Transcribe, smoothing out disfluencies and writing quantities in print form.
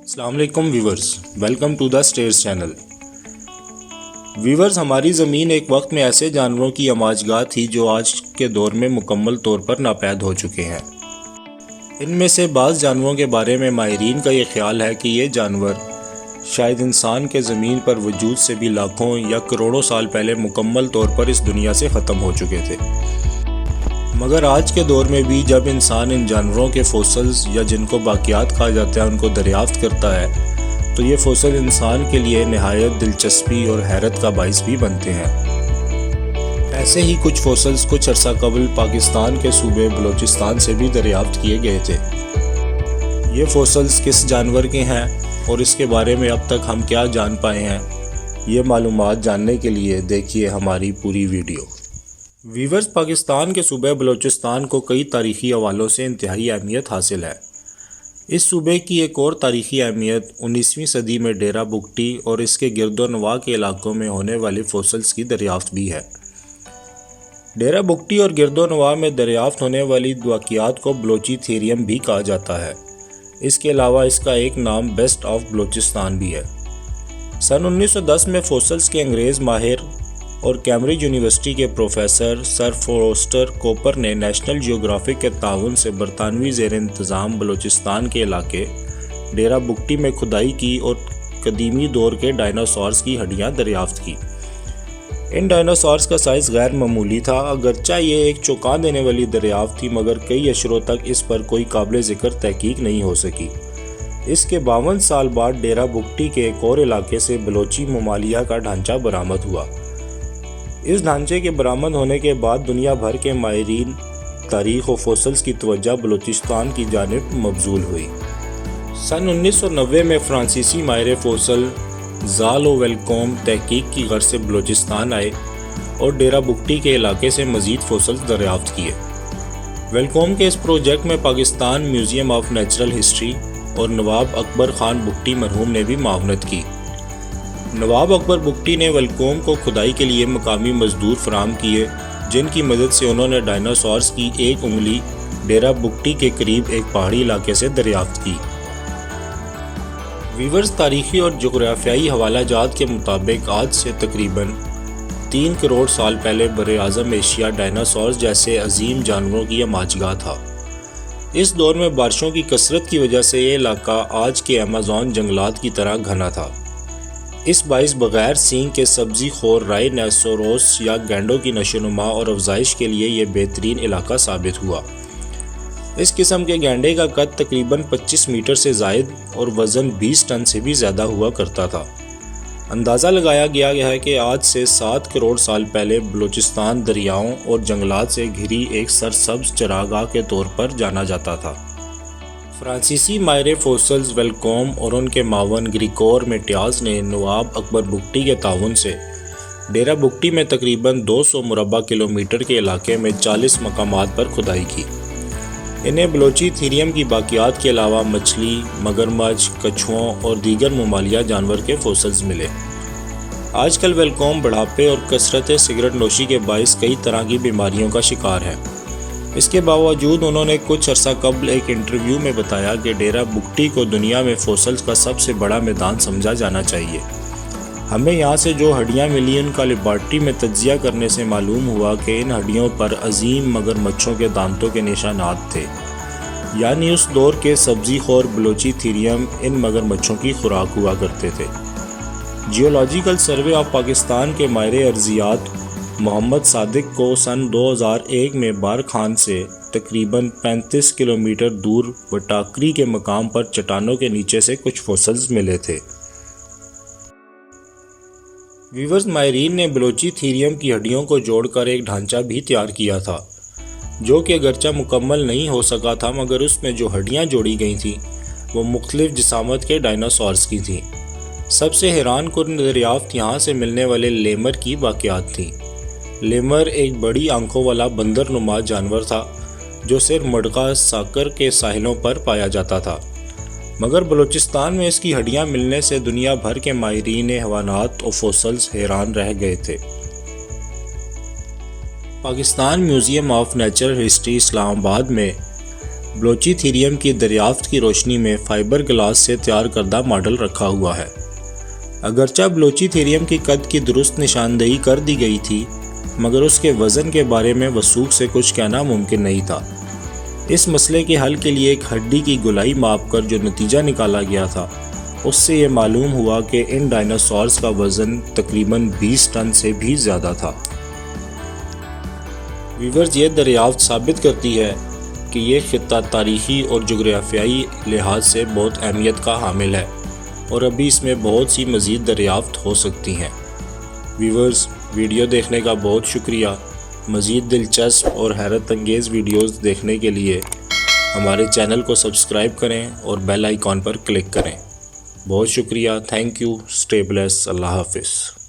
السلام علیکم viewers, welcome to the stairs channel. Viewers, ہماری زمین ایک وقت میں ایسے جانوروں کی اماجگاہ تھی جو آج کے دور میں مکمل طور پر ناپید ہو چکے ہیں۔ ان میں سے بعض جانوروں کے بارے میں ماہرین کا یہ خیال ہے کہ یہ جانور شاید انسان کے زمین پر وجود سے بھی لاکھوں یا کروڑوں سال پہلے مکمل طور پر اس دنیا سے ختم ہو چکے تھے، مگر آج کے دور میں بھی جب انسان ان جانوروں کے فوسلز یا جن کو باقیات کہا جاتا ہے ان کو دریافت کرتا ہے تو یہ فوسل انسان کے لیے نہایت دلچسپی اور حیرت کا باعث بھی بنتے ہیں۔ ایسے ہی کچھ فوسلز کچھ عرصہ قبل پاکستان کے صوبے بلوچستان سے بھی دریافت کیے گئے تھے۔ یہ فوسلز کس جانور کے ہیں اور اس کے بارے میں اب تک ہم کیا جان پائے ہیں، یہ معلومات جاننے کے لیے دیکھیے ہماری پوری ویڈیو۔ ویورز، پاکستان کے صوبے بلوچستان کو کئی تاریخی حوالوں سے انتہائی اہمیت حاصل ہے۔ اس صوبے کی ایک اور تاریخی اہمیت 19ویں صدی میں ڈیرہ بگٹی اور اس کے گرد و نواح کے علاقوں میں ہونے والے فوسلز کی دریافت بھی ہے۔ ڈیرہ بگٹی اور گرد و نواح میں دریافت ہونے والی واقعات کو بلوچی تھیریم بھی کہا جاتا ہے۔ اس کے علاوہ اس کا ایک نام بیسٹ آف بلوچستان بھی ہے۔ سن 1910 میں فوسلز کے انگریز ماہر اور کیمبرج یونیورسٹی کے پروفیسر سر فورسٹر کوپر نے نیشنل جیوگرافک کے تعاون سے برطانوی زیر انتظام بلوچستان کے علاقے ڈیرہ بگٹی میں کھدائی کی اور قدیمی دور کے ڈائناسورز کی ہڈیاں دریافت کی۔ ان ڈائناسورز کا سائز غیر معمولی تھا، اگرچہ یہ ایک چونکا دینے والی دریافت تھی، مگر کئی اشروں تک اس پر کوئی قابل ذکر تحقیق نہیں ہو سکی۔ اس کے 52 سال بعد ڈیرہ بگٹی کے ایک اور علاقے سے بلوچی ممالیہ کا ڈھانچہ برآمد ہوا۔ اس ڈھانچے کے برآمد ہونے کے بعد دنیا بھر کے ماہرین تاریخ و فوسلز کی توجہ بلوچستان کی جانب مبذول ہوئی۔ سن 1990 میں فرانسیسی ماہر فوسل زال و ویلکوم تحقیق کی غرض سے بلوچستان آئے اور ڈیرہ بگٹی کے علاقے سے مزید فوسلز دریافت کیے۔ ویلکوم کے اس پروجیکٹ میں Pakistan museum of natural history اور نواب اکبر خان بگٹی مرحوم نے بھی معاونت کی۔ نواب اکبر بگٹی نے ویلکوم کو کھدائی کے لیے مقامی مزدور فراہم کیے، جن کی مدد سے انہوں نے ڈائناسورز کی ایک انگلی ڈیرہ بگٹی کے قریب ایک پہاڑی علاقے سے دریافت کی۔ ویورز، تاریخی اور جغرافیائی حوالہ جات کے مطابق آج سے تقریباً 3 کروڑ سال پہلے براعظم ایشیا ڈائناسورز جیسے عظیم جانوروں کی اماجگاہ تھا۔ اس دور میں بارشوں کی کثرت کی وجہ سے یہ علاقہ آج کے ایمیزون جنگلات کی طرح گھنا تھا۔ اس باعث بغیر سینگ کے سبزی خور رائنوسوروس یا گینڈوں کی نشو و نما اور افزائش کے لیے یہ بہترین علاقہ ثابت ہوا۔ اس قسم کے گینڈے کا قد تقریباً 25 میٹر سے زائد اور وزن 20 ٹن سے بھی زیادہ ہوا کرتا تھا۔ اندازہ لگایا گیا ہے کہ آج سے 7 کروڑ سال پہلے بلوچستان دریاؤں اور جنگلات سے گھری ایک سرسبز چراگاہ کے طور پر جانا جاتا تھا۔ فرانسیسی ماہر فوسلز ویلکوم اور ان کے معاون گریگور میٹیاز نے نواب اکبر بگٹی کے تعاون سے ڈیرہ بگٹی میں تقریباً 200 مربع کلومیٹر کے علاقے میں 40 مقامات پر کھدائی کی۔ انہیں بلوچی تھیریم کی باقیات کے علاوہ مچھلی، مگرمچھ، کچھوؤں اور دیگر ممالیہ جانور کے فوسلز ملے۔ آج کل ویلکوم بڑھاپے اور کثرت سگریٹ نوشی کے باعث کئی طرح کی بیماریوں کا شکار ہے۔ اس کے باوجود انہوں نے کچھ عرصہ قبل ایک انٹرویو میں بتایا کہ ڈیرہ بگٹی کو دنیا میں فوسلز کا سب سے بڑا میدان سمجھا جانا چاہیے۔ ہمیں یہاں سے جو ہڈیاں ملی ان کا لیبارٹری میں تجزیہ کرنے سے معلوم ہوا کہ ان ہڈیوں پر عظیم مگرمچھوں کے دانتوں کے نشانات تھے، یعنی اس دور کے سبزی خور بلوچی تھیریم ان مگرمچھوں کی خوراک ہوا کرتے تھے۔ جیولوجیکل سروے آف پاکستان کے ماہر ارضیات محمد صادق کو سن 2001 میں بارکھان سے تقریباً 35 کلومیٹر دور وٹاکری کے مقام پر چٹانوں کے نیچے سے کچھ فوسلز ملے تھے۔ ویورز، ماہرین نے بلوچی تھیریم کی ہڈیوں کو جوڑ کر ایک ڈھانچہ بھی تیار کیا تھا، جو کہ اگرچہ مکمل نہیں ہو سکا تھا، مگر اس میں جو ہڈیاں جوڑی گئی تھیں وہ مختلف جسامت کے ڈائناسورز کی تھیں۔ سب سے حیران کن دریافت یہاں سے ملنے والے لیمر کی واقعات تھیں۔ لیمر ایک بڑی آنکھوں والا بندر نما جانور تھا جو صرف مڈغا ساکر کے ساحلوں پر پایا جاتا تھا، مگر بلوچستان میں اس کی ہڈیاں ملنے سے دنیا بھر کے ماہرین حیوانات اور فوسلز حیران رہ گئے تھے۔ Pakistan museum of natural history Islamabad میں بلوچی تھیریم کی دریافت کی روشنی میں فائبر گلاس سے تیار کردہ ماڈل رکھا ہوا ہے۔ اگرچہ بلوچی تھیریم کی قد کی درست نشاندہی کر دی گئی تھی، مگر اس کے وزن کے بارے میں وثوق سے کچھ کہنا ممکن نہیں تھا۔ اس مسئلے کے حل کے لیے ایک ہڈی کی گولائی ماپ کر جو نتیجہ نکالا گیا تھا، اس سے یہ معلوم ہوا کہ ان ڈائناسورز کا وزن تقریباً 20 ٹن سے بھی زیادہ تھا۔ ویورز، یہ دریافت ثابت کرتی ہے کہ یہ خطہ تاریخی اور جغرافیائی لحاظ سے بہت اہمیت کا حامل ہے اور ابھی اس میں بہت سی مزید دریافت ہو سکتی ہیں۔ ویورز، ویڈیو دیکھنے کا بہت شکریہ۔ مزید دلچسپ اور حیرت انگیز ویڈیوز دیکھنے کے لیے ہمارے چینل کو سبسکرائب کریں اور بیل آئیکن پر کلک کریں۔ بہت شکریہ۔ Thank you. Stay blessed. اللہ حافظ۔